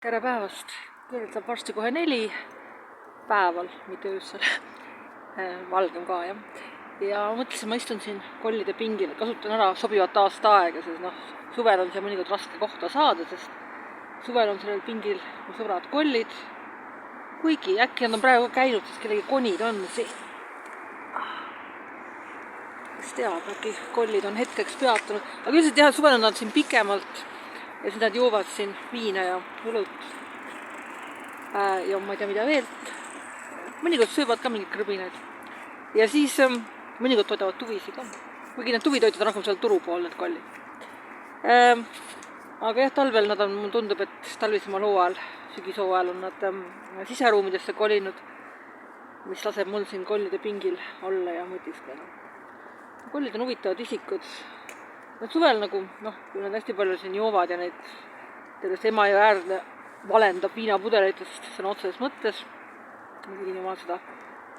Tere päevast! Kell saab varsti kohe 4 päeval, mitte öösel. Valgem ka, jah. Ja mõtlesin, ma istun siin kollide pingil, kasutan ära sobivat aastaaega, sest suvel on see mõnikord raske kohta saada, sest suvel on sellel pingil mu sõbrad kollid. Kuigi äkki nad on praegu käinud, sest kellegi konid on siin. Kes teab, äkki kollid on hetkeks peatunud. Aga üldiselt jah, suvel on nad siin pikemalt. Ja siis nad joovad siin viina ja õlut ja ma ei tea mida veel. Mõnikord söövad ka mingid krõbinaid. Ja siis mõnikord toidavad tuvisi ka. Kuigi need tuvitoitid on rohkem seal turu pool, need kollid. Aga jah, talvel nad on, mul tundub, et talvisemal hooajal, sügishooajal on nad siseruumidesse kolinud, mis laseb mul siin kollide pingil olla ja mõtiskleda. Kollid on huvitavad isikud. Nad suvel nagu, kui nad hästi palju siin joovad ja neid tervest Emajõe äärde valendab viinapudelitest sõna otseses mõttes. Ma tegin oma seda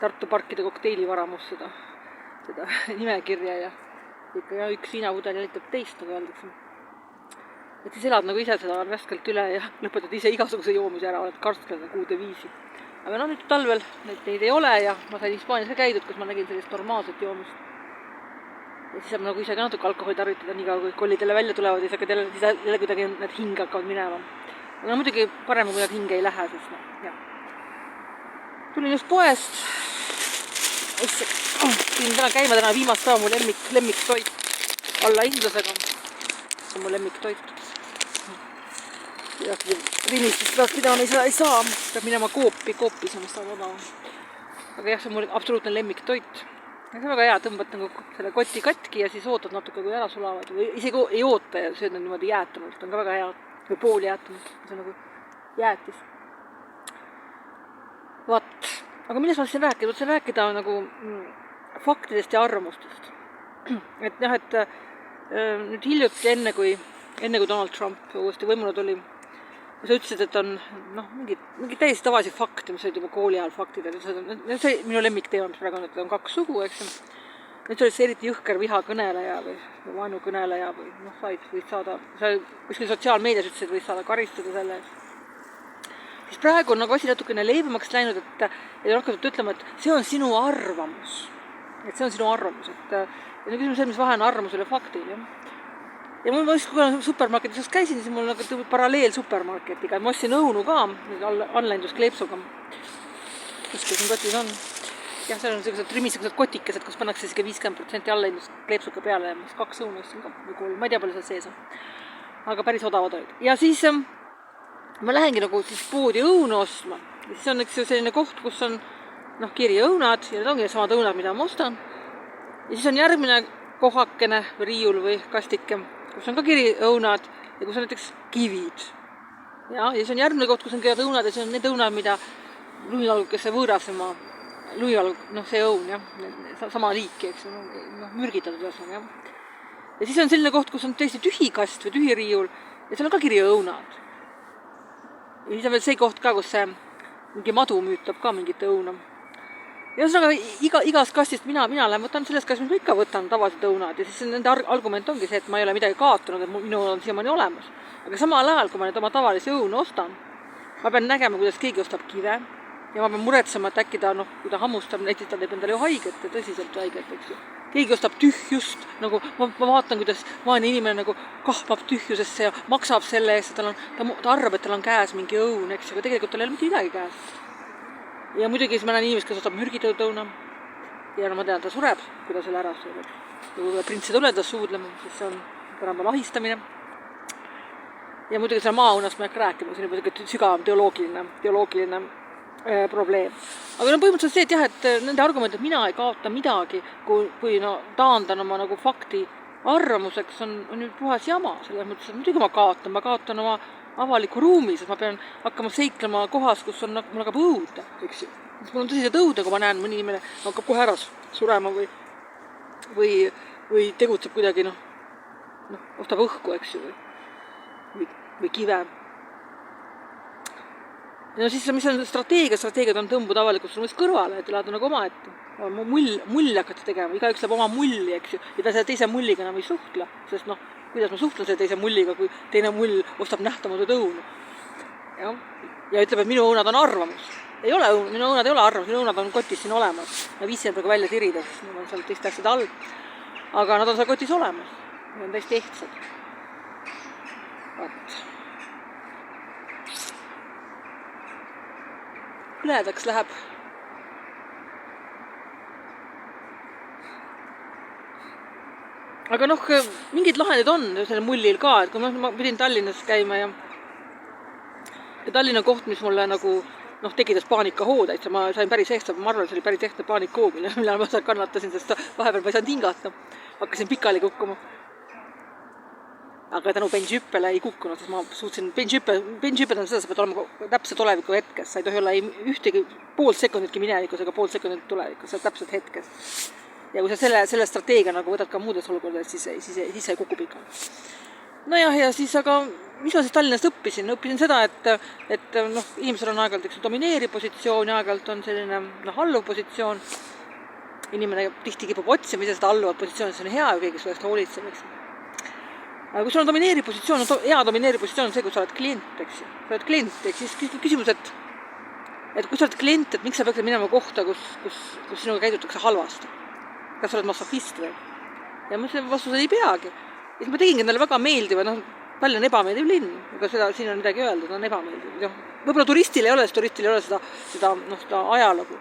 Tartu parkide kokteilivaramust, seda nimekirja ja ikka ja üks viinapudel jälitab teist, nagu öeldakse. Et siis elad nagu ise seda raskelt üle ja lõpetad ise igasuguse joomise ära, oled karstlane kuude viisi. Aga nüüd talvel neid ei ole ja ma sain Hispaanias ka käidud, kus ma nägin sellist normaalset joomist. Ja siis saab nagu ise ka natuke alkoholi tarvitada, nii kui kollidele välja tulevad ja siis jälle kuidagi need hing hakkavad minema. Aga muidugi parem, kui nad hinge ei lähe, sest tulin just poest. Pidin täna käima viimast päeva mu lemmiktoit alla indlusega. See on mu lemmiktoit. Rimistist peaks pidama ei saa. Peab minema koopi samast odava. Aga jah, see on mu absoluutne lemmiktoit. See on väga hea, tõmbad nagu selle koti katki ja siis ootad natuke, kui ära sulavad. Või isegi ei oota ja sööd nad niimoodi jäätunult. On ka väga hea. Või pool jäätunult. See on nagu jäätis. Vaat. Aga millest ma siin rääkida? Võtsin rääkida nagu faktidest ja arvamustest. Et jah, et nüüd hiljuti enne kui Donald Trump uuesti võimule tuli, sa ütlesid, et on mingi täiesti tavalisi fakte, mis olid juba kooli ajal faktid. See minu lemmikteema, mis praegu on, et on 2 sugu, eks. Nüüd see oli see eriti jõhker vihakõneleja või vaenukõneleja või võid saada, kuskil sotsiaalmeedias ütlesid, võid saada karistada selle. Siis praegu on nagu asi natukene leebemaks läinud, et on hakanud ütlema, et see on sinu arvamus. Et see on sinu arvamus. Ja küsimus see, mis vahe on arvamusel ja faktil, jah. Ja kui ma supermarketis käisin, siis mul nagu paralleel supermarketiga. Ma ostsin õunu ka, anlaindus kleepsuga. Kuskil siin kotis on. Jah, seal on sellised trimisegused kotikesed, kus pannakse 50% allaindus kleepsuga peale. Ja 2 õunu ostsin ka, või 3, ma ei tea, palju seal sees on. Aga päris odavad olid. Ja siis ma lähengi nagu poodi õunu ostma. Ja siis on üks selline koht, kus on kiri õunad ja need ongi samad õunad, mida ma ostan. Ja siis on järgmine kohakene või riiul või kastike, kus on ka kiri õunad ja kus on näiteks kivid. Ja siis on järgmine koht, kus on kirjad õunad ja siis on need õunad, mida luivalgukesse võõrasema, see õun, jah, sama liiki, eks, mürgitatud ühesõnaga, jah. Ja siis on selline koht, kus on tõesti tühi kast või tühi riiul ja seal on ka kiri õunad. Ja siis on veel see koht ka, kus see mingi madu müütab ka mingit õuna. Ja igas kastist mina lähen, võtan sellest kastist, mis ma ikka võtan tavalised õunad. Ja siis nende argument ongi see, et ma ei ole midagi kaotanud, et minul on siiamaani olemas. Aga samal ajal, kui ma nüüd oma tavalisi õunu ostan, ma pean nägema, kuidas keegi ostab kive. Ja ma pean muretsema, et äkki ta, kui ta hammustab, näiteks ta teeb endale ju haiget ja tõsiselt haiget, eks ju. Keegi ostab tühjust, nagu ma vaatan, kuidas vaene inimene nagu kahmab tühjusesse ja maksab selle eest, ta arvab, et tal on käes mingi õun, eks ju, aga tegelikult tal ei ole mitte midagi käes. Ja muidugi siis ma näen inimest, kes ostab mürgitatud õuna ja ma tean, ta sureb, kui ta selle ära sureb. Ja prints ei tule ta suudlema, sest see on paramba lahistamine. Ja muidugi selle maaõunast ma ei hakka rääkima, see on juba sügavam teoloogiline probleem. Aga põhimõtteliselt see, et jah, et nende argument, et mina ei kaota midagi, kui taandan oma nagu fakti arvamuseks, on nüüd puhas jama. Selles mõttes, et muidugi ma kaotan oma avaliku ruumi, sest ma pean hakkama seiklema kohas, kus mul hakkab õuda, eks ju. Mul on tõsiselt õuda, kui ma näen, mõni inimene hakkab kohe ära surema või tegutseb kuidagi, ostab õhku, eks ju, või kive. Ja siis, mis on strateegiad on tõmbuda avalikust ruumist kõrvale, et elada nagu oma, et mulli hakata tegema, igaüks läheb oma mulli, eks ju, ja ta selle teise mulliga enam ei suhtle, sest kuidas ma suhtlen selle teise mulliga, kui teine mull ostab nähtamatuid õunu. ja ütleb, et minu õunad on arvamus. Ei ole, minu õunad ei ole arvamus, minu õunad on kotis siin olemas. Ma viisin praegu välja tirida, sest mul on seal teiste asjad all. Aga nad on seal kotis olemas. Need on täiesti ehtsad. Vaat. Hõledaks läheb. Aga mingid lahendid on selle mullil ka, et kui ma pidin Tallinnas käima ja Tallinna koht, mis mulle tekitas paanikahood, et ma sain päris ehtsa, ma arvan, et see oli päris ehtne paanikahood, mille ma kannatasin, sest vahepeal ma ei saanud hingata, hakkasin pikali kukkuma. Aga tänu benchhüppele ei kukkunud, siis ma suutsin benchhüpped on seda, sa pead olema täpselt oleviku hetkes, sa ei tohi olla ühtegi pool sekunditki minevikus ega pool sekundit tulevikus, sa oled täpselt hetkes. Ja kui sa selle strateegia võtad ka muudes olukordades, siis sa ei kuku pikalt. Ja siis, aga mis ma siis Tallinnast õppisin? Õppisin seda, et inimesel on aeg-ajalt domineeriv positsioon ja aeg-ajalt on selline alluv positsioon. Inimene tihti kipub otsima ise seda alluvat positsiooni, see on hea, kui keegi sellest hoolitseb, eks. Aga kui sul on domineeriv positsioon, hea domineeriv positsioon on see, kui sa oled klient, eks. Sa oled klient, eks siis küsimus, et kui sa oled klient, et miks sa peaksid minema kohta, kus sinuga käidutakse halvasti? Kas sa oled masohhist või? Ja ma selle vastus ei peagi. Ja siis ma tegingi endale väga meeldiva, Tallinn on ebameeldiv linn, aga siin on midagi öeldud, on ebameeldiv. Võib-olla turistil ei ole seda ajalugu.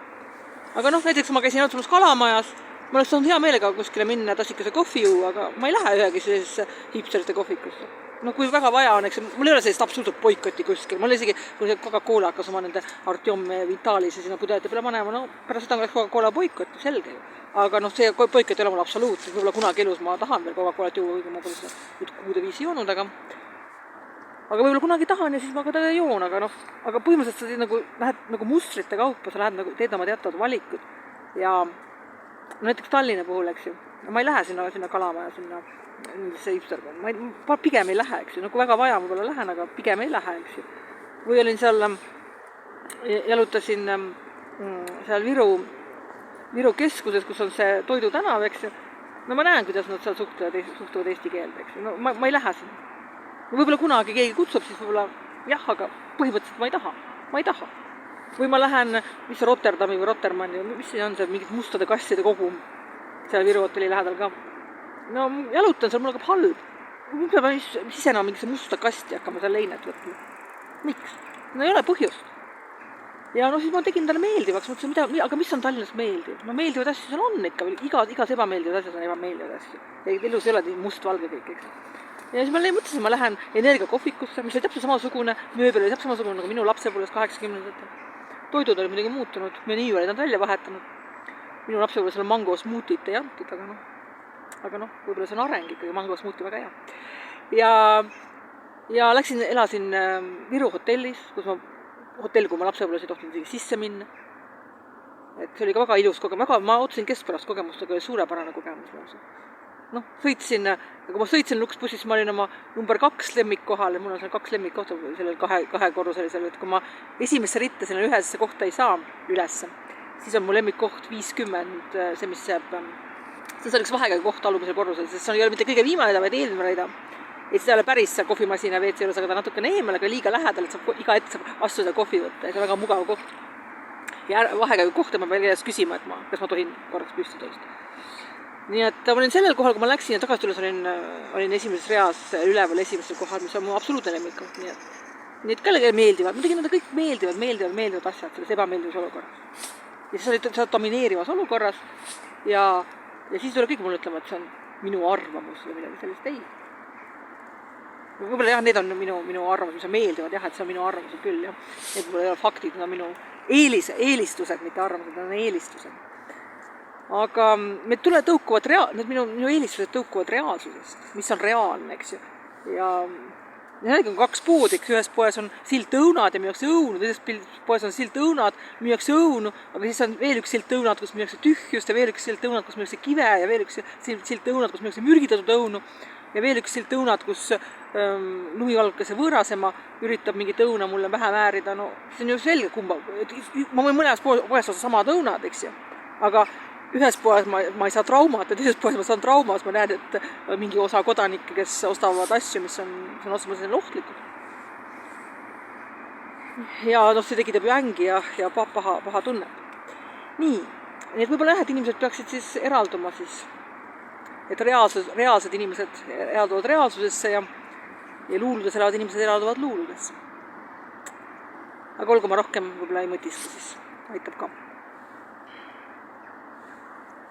Aga näiteks ma käisin automas Kalamajas, ma oleks saanud hea meelega kuskile minna tassikese kohvi juua, aga ma ei lähe ühegi sellisesse hipsterite kohvikusse. Kui väga vaja on, eks, mul ei ole sellist absoluutselt boikoti kuskil, mul isegi, kui see Coca-Cola hakkas oma nende Artyom Vitalis ja sinna pudelite peale panema, pärast seda oleks Coca-Cola boikoti, selge ju. Aga see boikot ei ole mul absoluutselt, võib-olla kunagi elus ma tahan veel Coca-Colat juua, kui ma pole seda kuude viisi joonud, aga võib-olla kunagi tahan ja siis ma ka teda joon, aga põhimõtteliselt sa lähed mustrite kaupa, sa lähed teed oma teatavad valikud ja näiteks Tallinna puhul, eks ju, ma ei lähe sinna Kalamaja, sinna pigem ei lähe, eks ju, väga vaja võib-olla lähen, aga pigem ei lähe, eks ju. Või olin seal, jalutasin seal Viru keskuses, kus on see Toidu tänav, eks ju. Ma näen, kuidas nad seal suhtuvad eesti keelde, eks ju. Ma ei lähe sinna. Võib-olla kunagi keegi kutsub, siis võib-olla jah, aga põhimõtteliselt ma ei taha. Või ma lähen, mis see Rotterdami või Rottermanni, mis see on see, mingid mustade kasside kogum seal Viru hotelli lähedal ka. Jalutan seal, mul hakkab halb. Miks ma sisenema mingisse musta kasti hakkama seal leinet võtma? Miks? Ei ole põhjust. Ja siis ma tegin talle meeldivaks, mõtlesin, aga mis on Tallinnas meeldiv? Meeldivad asju seal on ikka, igas ebameeldivad asjad on ebameeldivad asju. Elus ei ole must-valge kõik, eks. Ja siis ma mõtlesin, ma lähen energiakohvikusse, mis oli täpselt samasugune, mööbel oli täpselt samasugune nagu minu lapsepõlves 80-ndatel. Toidud oli midagi muutunud, menüü oli nad välja vahetanud. Minu lapsepõlves oli mango smuutit ei antud, aga võib-olla see on areng ikkagi, mango smuuti väga hea. Ja elasin Viru hotellis, kus kui ma lapsepõlves ei tohtinud sisse minna. Et see oli ka väga ilus kogemus, ma ootasin keskpärast kogemust, aga oli suurepärane kogemus. Kui ma sõitsin luksbussis, ma olin oma number 2 lemmikkohal ja mul on seal 2 lemmikkohta sellel kahe korrusel, et kui ma esimesse ritta selle ühesse kohta ei saa ülesse, siis on mu lemmikkoht 50, see mis jääb, see on üks vahekäigu koht alumisel korrusel, sest see ei ole mitte kõige viimane rida, vaid eelmine rida. Et seda ei ole päris kohvimasina WC juures, aga ta natukene eemal, aga liiga lähedal, et iga hetk saab astuda kohvi võtta ja see on väga mugav koht. Ja vahekäigu kohta ma pean käest küsima, et kas ma tohin korraks püsti tõusta. Nii et ma olin sellel kohal, kui ma läksin ja tagasi tulles olin esimeses reas üleval esimesel kohal, mis on mu absoluutne lemmikkoht. Nii et kellelegi meeldivad. Ma tegin nende kõik meeldivad asjad selles ebameeldivas olukorras. Ja siis olid sa domineerivas olukorras ja siis tuli kõik mulle ütlema, et see on minu arvamus või midagi sellist ei. Võib-olla jah, need on minu arvamus, mis on meeldivad, jah, et see on minu arvamused küll, jah. Need võib-olla ei ole faktid, need on minu eelistused, mitte arvamused, need on eelistused. Aga need minu eelistused tõukuvad reaalsusest, mis on reaalne, eks ju. Ja jällegi on 2 poodi, eks ühes poes on silt õunad ja müüakse õunu, teises poes on silt õunad, müüakse õunu, aga siis on veel üks silt õunad, kus müüakse tühjust ja veel üks silt õunad, kus müüakse kive ja veel üks silt õunad, kus müüakse mürgitatud õunu ja veel üks silt õunad, kus lumivalguse võõrasema üritab mingit õuna mulle vähe väärida. See on ju selge kumba. Ma võin mõnes poes osa samad õunad, eks ju, aga ühes poes ma ei saa traumat ja teises poes ma saan traumas, ma näen, et mingi osa kodanikke, kes ostavad asju, mis on otseselt ohtlikud. ja noh, see tekitab ju ängi ja paha tunne. Nii, et võib-olla jah, et inimesed peaksid siis eralduma siis, et reaalsed inimesed eralduvad reaalsusesse ja luuludes elavad inimesed eralduvad luuludesse. Aga olgu ma rohkem võib-olla ei mõtista, siis aitab ka.